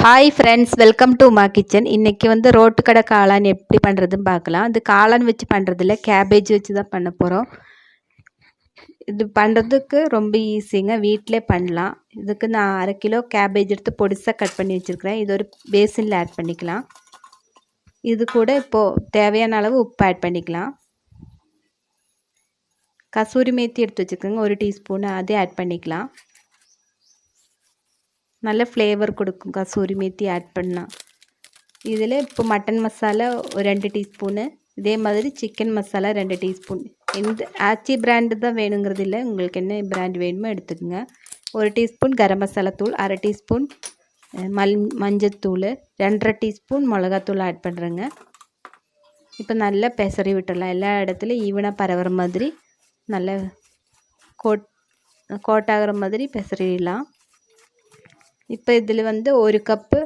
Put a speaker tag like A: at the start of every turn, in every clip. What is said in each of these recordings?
A: Hi friends, welcome to மா kitchen. இன்றைக்கி வந்து ரோட்டு கடை காளான் எப்படி பண்ணுறதுன்னு பார்க்கலாம். அது காளான் வச்சு பண்ணுறதில்ல, கேபேஜ் வச்சு தான் பண்ண போகிறோம். இது பண்ணுறதுக்கு ரொம்ப ஈஸிங்க, வீட்டிலே பண்ணலாம். இதுக்கு நான் 1/2 கிலோ கேபேஜ் எடுத்து பொடிசாக கட் பண்ணி வச்சுருக்கிறேன். இது ஒரு பேசினில் ஆட் பண்ணிக்கலாம். இது கூட இப்போது தேவையான அளவு உப்பு ஆட் பண்ணிக்கலாம். கசூரி மேத்தி எடுத்து வச்சுருக்கேங்க, 1 டீஸ்பூன், அதே ஆட் பண்ணிக்கலாம். நல்ல ஃப்ளேவர் கொடுக்கும் கசூரி மேத்தி ஆட் பண்ணால். இதில் இப்போ மட்டன் மசாலா ஒரு 2 டீஸ்பூனு, இதே மாதிரி சிக்கன் மசாலா 2 டீஸ்பூன். இந்த ஆச்சி பிராண்டு தான் வேணுங்கிறது இல்லை, உங்களுக்கு என்ன பிராண்ட் வேணுமோ எடுத்துக்கோங்க. 1 டீஸ்பூன் கரம் மசாலா தூள், 1/2 டீஸ்பூன் மஞ்சத்தூள், 2.5 டீஸ்பூன் மிளகாத்தூள் ஆட் பண்ணுறேங்க. இப்போ நல்லா பெசரி விட்டுடலாம். எல்லா இடத்துலையும் ஈவனாக பரவுற மாதிரி நல்லா கோட்டாகிற மாதிரி பெசரிடலாம். இப்போ இதில் வந்து 1 கப்பு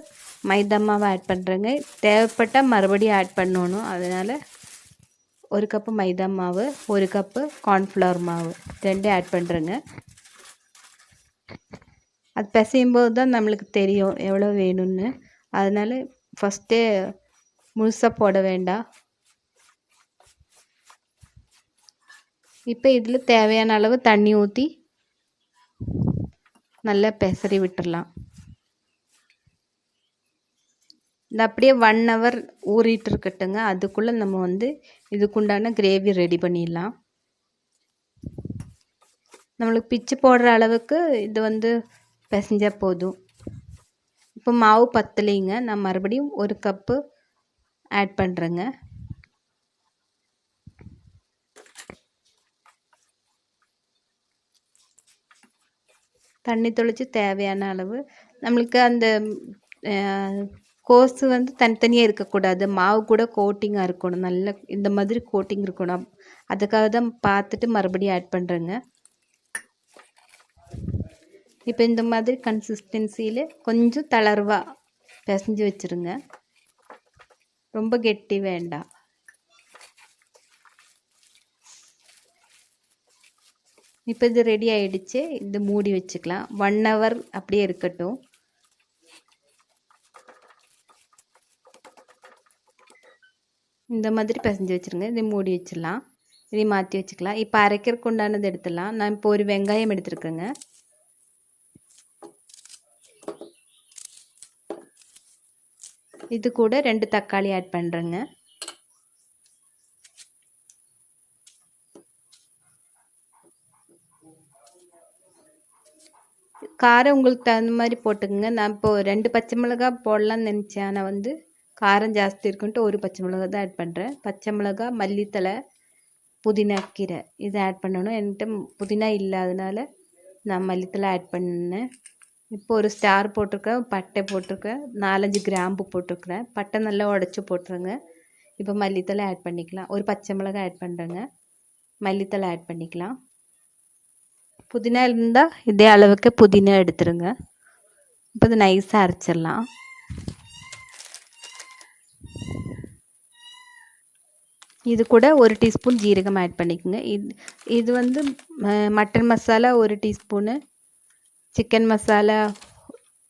A: மைதா மாவு ஆட் பண்ணுறேங்க. தேவைப்பட்டால் மறுபடியும் ஆட் பண்ணணும். அதனால் 1 கப்பு மைதா மாவு, 1 கப்பு கார்ன்ஃப்ளவர் மாவு, 2 ஆட் பண்ணுறேங்க. அது பிசையும்போது தான் நம்மளுக்கு தெரியும் எவ்வளோ வேணும்னு. அதனால் ஃபஸ்ட்டே முழுசாக போட வேண்டாம். இப்போ இதில் தேவையான அளவு தண்ணி ஊற்றி நல்லா பெசரி விட்டுடலாம். இந்த அப்படியே 1 ஹவர் ஊறிட்டு இருக்கட்டுங்க. அதுக்குள்ளே நம்ம வந்து இதுக்குண்டான கிரேவி ரெடி பண்ணிடலாம். நம்மளுக்கு பிச்சு போடுற அளவுக்கு இது வந்து பிசைஞ்சால் போதும். இப்போ மாவு பத்தலைங்க, நான் மறுபடியும் 1 கப்பு ஆட் பண்ணுறேங்க. தண்ணி தெளித்து தேவையான அளவு. நம்மளுக்கு அந்த கோஸு வந்து தனித்தனியாக இருக்கக்கூடாது, மாவு கூட கோட்டிங்காக இருக்கணும். நல்ல இந்த மாதிரி கோட்டிங் இருக்கணும். அதுக்காக தான் பார்த்துட்டு மறுபடியும் ஆட் பண்ணுறேங்க. இப்போ இந்த மாதிரி கன்சிஸ்டன்சியில் கொஞ்சம் தளர்வாக பிசைஞ்சு வச்சுருங்க, ரொம்ப கெட்டி வேண்டாம். இப்போ இது ரெடி ஆகிடுச்சு. இது மூடி வச்சுக்கலாம். 1 ஹவர் அப்படியே இருக்கட்டும். இந்த மாதிரி பிசைஞ்சு வச்சுருங்க. இதை மூடி வச்சிடலாம். இதை மாற்றி வச்சுக்கலாம். இப்போ அரைக்கிறதுக்கு உண்டானது எடுத்துடலாம். நான் இப்போ ஒரு வெங்காயம் எடுத்துருக்கேங்க. இது கூட 2 தக்காளி ஆட் பண்ணுறேங்க. காரம் உங்களுக்கு தகுந்த மாதிரி போட்டுக்கோங்க. நான் இப்போது 2 பச்சை மிளகாய் போடலான்னு நினச்சேன். ஆனால் வந்து காரம் ஜாஸ்தி இருக்குன்ட்டு 1 பச்சை மிளகாய் தான் ஆட் பண்ணுறேன். பச்சை மிளகாய், மல்லித்தலை, புதினா கீரை இதை ஆட் பண்ணணும். என்கிட்ட புதினா இல்லாதனால நான் மல்லித்தலை ஆட் பண்ணேன். இப்போ ஒரு ஸ்டார் போட்டிருக்கேன், பட்டை போட்டிருக்கேன், 4-5 கிராம்பு போட்டிருக்கிறேன். பட்டை நல்லா உடச்சி போட்டுருங்க. இப்போ மல்லித்தலை ஆட் பண்ணிக்கலாம். ஒரு பச்சை மிளகாய் ஆட் பண்ணுறேங்க. மல்லித்தலை ஆட் பண்ணிக்கலாம். புதினா இருந்தால் இதே அளவுக்கு புதினா எடுத்துருங்க. இப்போ இது நைஸாக அரைச்சிடலாம். இது கூட 1 டீஸ்பூன் ஜீரகம் ஆட் பண்ணிக்கோங்க. இது வந்து mutton masala 1 teaspoon, chicken masala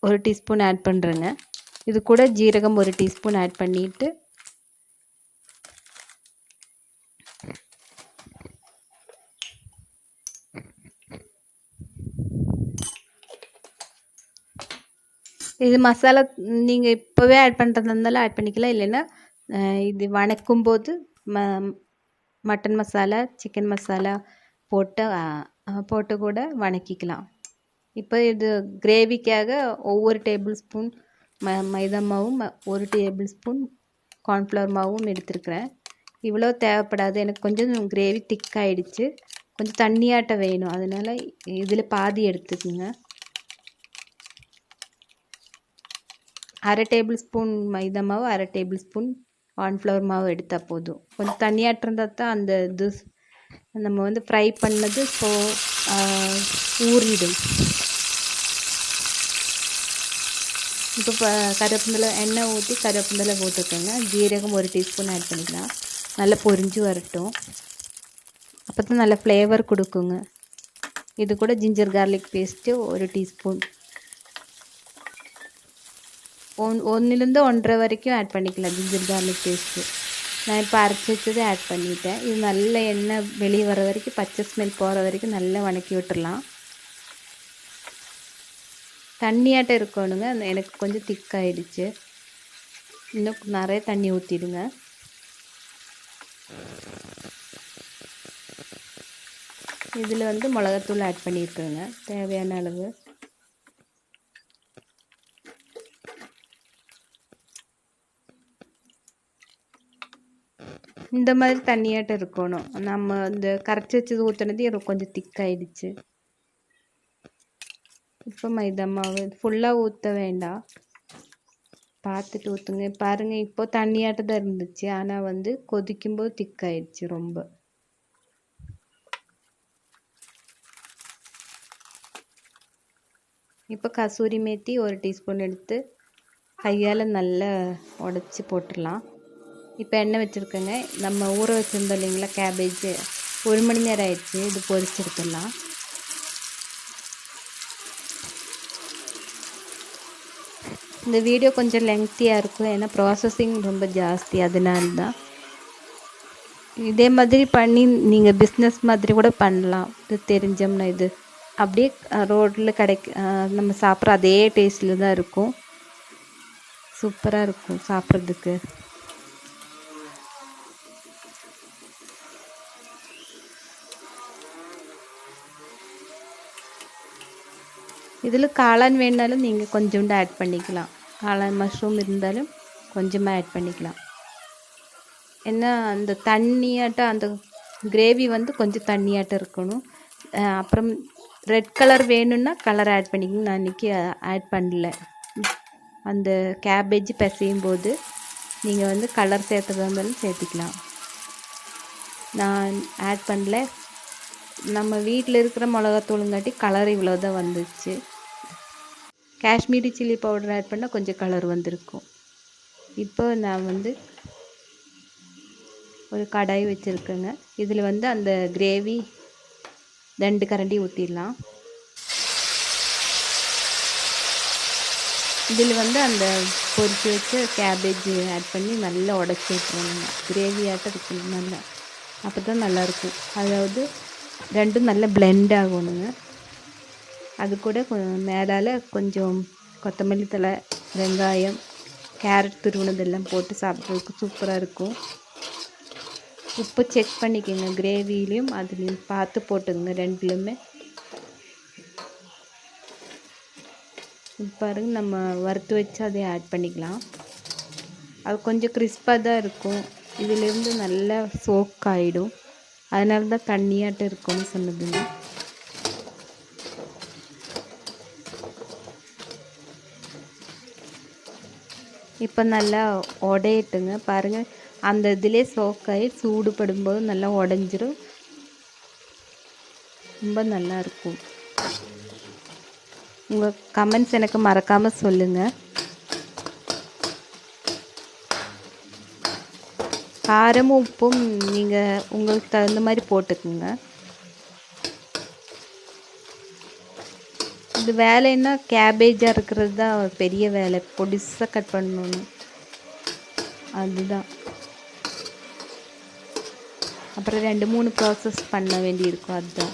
A: 1 teaspoon add பண்ணுறேங்க. இது கூட ஜீரகம் 1 டீஸ்பூன் ஆட் பண்ணிவிட்டு இது மசாலா நீங்கள் இப்போவே ஆட் பண்ணுறதா இருந்தாலும் ஆட் பண்ணிக்கலாம். இல்லைன்னா இது வணக்கும் போது மட்டன் மசாலா, சிக்கன் மசாலா போட்டு கூட வணக்கிக்கலாம். இப்போ இது கிரேவிக்காக ஒவ்வொரு டேபிள் ஸ்பூன் மைதா மாவும் 1 டேபிள் ஸ்பூன் கார்ன்ஃப்ளவர் மாவும் எடுத்துருக்கிறேன். இவ்வளோ தேவைப்படாது, எனக்கு கொஞ்சம் கிரேவி திக்காகிடுச்சு, கொஞ்சம் தண்ணியாட்ட வேணும். அதனால் இதில் பாதி எடுத்துக்குங்க. 1/2 டேபிள் ஸ்பூன் மைதா மாவு, 1/2 டேபிள் ஸ்பூன் கார்ன்ஃப்ளவர் மாவு எடுத்தால் போதும். கொஞ்சம் தண்ணியாட்ட இருந்தால் தான் அந்த இது நம்ம வந்து ஃப்ரை பண்ணது ஊறிடும். இப்போ கருவேப்பிலை எண்ணெய் ஊற்றி கருவேப்பிலை போட்டுக்கோங்க. ஜீரகம் 1 டீஸ்பூன் ஆட் பண்ணிக்கலாம். நல்லா பொரிஞ்சு வரட்டும், அப்போ தான் நல்ல ஃப்ளேவர் கொடுக்குங்க. இது கூட ஜிஞ்சர் கார்லிக் பேஸ்ட்டு 1 டீஸ்பூன், ஒன்றுலேருந்து 1.5 வரைக்கும் ஆட் பண்ணிக்கலாம் ஜிஞ்சர் கார்லிக் பேஸ்ட்டு. நான் இப்போ அரைச்சி வச்சதை ஆட் பண்ணிட்டேன். இது நல்ல எண்ணெய் வெளியே வர வரைக்கும், பச்சை ஸ்மெல் போகிற வரைக்கும் நல்லா வணக்கி விட்டுடலாம். தண்ணியாட்டம் இருக்கணுங்க, எனக்கு கொஞ்சம் திக்காயிடுச்சு. இன்னும் நிறைய தண்ணி ஊற்றிடுங்க. இதில் வந்து மிளகாத்தூள் ஆட் பண்ணியிருக்கேங்க தேவையான அளவு. இந்த மாதிரி தண்ணியாட்டம் இருக்கணும். நம்ம இந்த கரைச்சி வச்சது ஊற்றுனது கொஞ்சம் திக்காயிடுச்சு. இப்போ மைதா மாவு ஃபுல்லாக ஊற்ற வேண்டாம், பார்த்துட்டு ஊற்றுங்க. பாருங்கள், இப்போ தண்ணியாட்டம் தான் இருந்துச்சு, ஆனால் வந்து கொதிக்கும்போது திக்காயிடுச்சு ரொம்ப. இப்போ கசூரி மேத்தி 1 டீஸ்பூன் எடுத்து கையால் நல்லா உடச்சி போட்டுடலாம். இப்போ எண்ணெய் வச்சுருக்கேங்க. நம்ம ஊற வச்சுருந்தோம் இல்லைங்களா கேபேஜ், 1 மணி நேரம் ஆயிடுச்சு. இது பொரிச்சு எடுத்துடலாம். இந்த வீடியோ கொஞ்சம் லெங்க்த்தியாக இருக்கும், ஏன்னா ப்ராசஸிங் ரொம்ப ஜாஸ்தி, அதனால தான். இதே மாதிரி பண்ணி நீங்கள் பிஸ்னஸ் மாதிரி கூட பண்ணலாம். இது தெரிஞ்சோம்னா இது அப்படியே ரோட்டில் நம்ம சாப்பிட்ற அதே டேஸ்ட்டில் தான் இருக்கும். சூப்பராக இருக்கும் சாப்பிட்றதுக்கு. இதில் காளான் வேணாலும் நீங்கள் கொஞ்சோண்டு ஆட் பண்ணிக்கலாம். காளான் மஷ்ரூம் இருந்தாலும் கொஞ்சமாக ஆட் பண்ணிக்கலாம். ஏன்னா அந்த தண்ணியாட்டம், அந்த கிரேவி வந்து கொஞ்சம் தண்ணியாட்டம் இருக்கணும். அப்புறம் ரெட் கலர் வேணும்னா கலர் ஆட் பண்ணிக்கணும். நான் இன்றைக்கி ஆட் பண்ணல. அந்த கேபேஜ் பிசையும் போது நீங்கள் வந்து கலர் சேர்த்துறதா இருந்தாலும் சேர்த்துக்கலாம். நான் ஆட் பண்ணல. நம்ம வீட்டில் இருக்கிற மிளகாத்தூளுங்காட்டி கலர் இவ்வளோ தான் வந்துச்சு. காஷ்மீரி சில்லி பவுடர் ஆட் பண்ணால் கொஞ்சம் கலர் வந்திருக்கும். இப்போ நான் வந்து ஒரு கடாய் வச்சுருக்கேங்க. இதில் வந்து அந்த கிரேவி 2 கரண்டி ஊற்றிடலாம். இதில் வந்து அந்த பொரிச்சு வச்ச கேபேஜ் ஆட் பண்ணி நல்லா உடச்சி விட்டுருவாங்க. கிரேவி ஆட்டம் இருக்கணும் நல்லா, அப்போ தான் நல்லாயிருக்கும். அதாவது ரெண்டும் நல்லா பிளெண்ட் ஆகணுங்க. அது கூட மேலால் கொஞ்சம் கொத்தமல்லி தழை, வெங்காயம், கேரட் துருவினதெல்லாம் போட்டு சாப்பிட்றதுக்கு சூப்பராக இருக்கும். உப்பு செக் பண்ணிக்கோங்க, கிரேவிலையும் அதுலேயும் பார்த்து போட்டுங்க, ரெண்டுலையுமே. பாருங்க, நம்ம வறுத்து வச்சு அதை ஆட் பண்ணிக்கலாம். அது கொஞ்சம் கிறிஸ்பாக தான் இருக்கும். இதிலேருந்து நல்லா சோக் ஆகிடும், அதனால தான் தண்ணியாட்டம் இருக்கும்னு சொன்னதுங்க. இப்போ நல்லா உடையட்டுங்க. பாருங்கள், அந்த இதிலே சோக்காகி சூடுபடும்போது நல்லா உடஞ்சிரும். ரொம்ப நல்லாயிருக்கும். உங்கள் கமெண்ட்ஸ் எனக்கு மறக்காமல் சொல்லுங்கள். காரமும் உப்பும் நீங்கள் உங்களுக்கு தகுந்த மாதிரி போட்டுக்குங்க. இது வேலைன்னா கேபேஜாக இருக்கிறது தான் பெரிய வேலை, பொடிசாக கட் பண்ணணும், அதுதான். அப்புறம் 2-3 ப்ராசஸ் பண்ண வேண்டியிருக்கும், அதுதான்.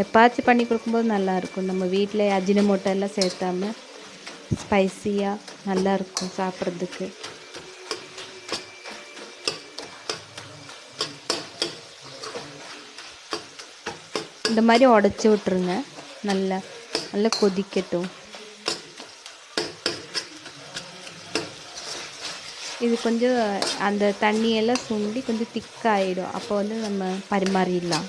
A: எப்பாச்சும் பண்ணி கொடுக்கும்போது நல்லாயிருக்கும். நம்ம வீட்டில் அஜினமோட்டோ எல்லாம் சேர்த்தாம ஸ்பைஸியாக நல்லாயிருக்கும் சாப்பிட்றதுக்கு. இந்த மாதிரி உடச்சி விட்ருங்க. நல்லா நல்லா கொதிக்கட்டும். இது கொஞ்சம் அந்த தண்ணியெல்லாம் சுண்டி கொஞ்சம் திக்காகிடும். அப்போ வந்து நம்ம பரிமாறிடலாம்.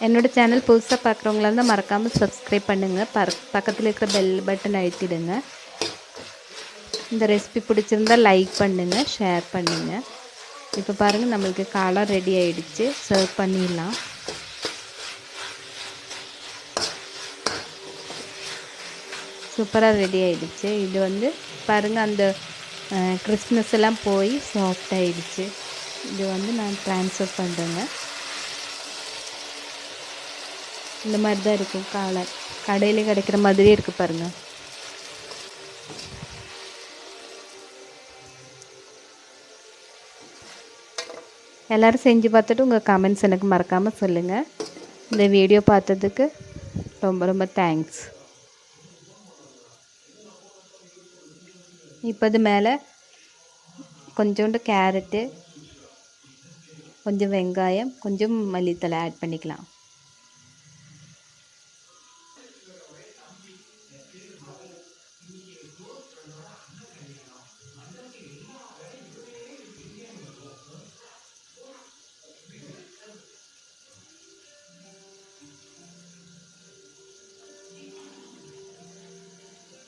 A: என்னோடய சேனல் புதுசாக பார்க்குறவங்களா இருந்தால் மறக்காமல் சப்ஸ்கிரைப் பண்ணுங்கள். பக்கத்தில் இருக்கிற பெல் பட்டன் அழுத்திடுங்க. இந்த ரெசிபி பிடிச்சிருந்தால் லைக் பண்ணுங்கள், ஷேர் பண்ணுங்கள். இப்போ பாருங்கள், நம்மளுக்கு காளான் ரெடி ஆகிடுச்சு. சர்வ் பண்ணிடலாம். சூப்பராக ரெடி ஆகிடுச்சு. இது வந்து பாருங்கள், அந்த கிறிஸ்மஸ் எல்லாம் போய் சாஃப்ட் ஆகிடுச்சு. இது வந்து நான் ட்ரான்ஸ்ஃபர் பண்ணுறேங்க. இந்த மாதிரி தான் இருக்கும் காளான். கடையில் கிடைக்கிற மாதிரியே இருக்குது பாருங்கள். எல்லோரும் செஞ்சு பார்த்துட்டு உங்கள் கமெண்ட்ஸ் எனக்கு மறக்காமல் சொல்லுங்கள். இந்த வீடியோ பார்த்ததுக்கு ரொம்ப ரொம்ப தேங்க்ஸ். இப்போ இது மேலே கொஞ்சோண்டு கேரட்டு, கொஞ்சம் வெங்காயம், கொஞ்சம் மல்லித்தழை ஆட் பண்ணிக்கலாம்.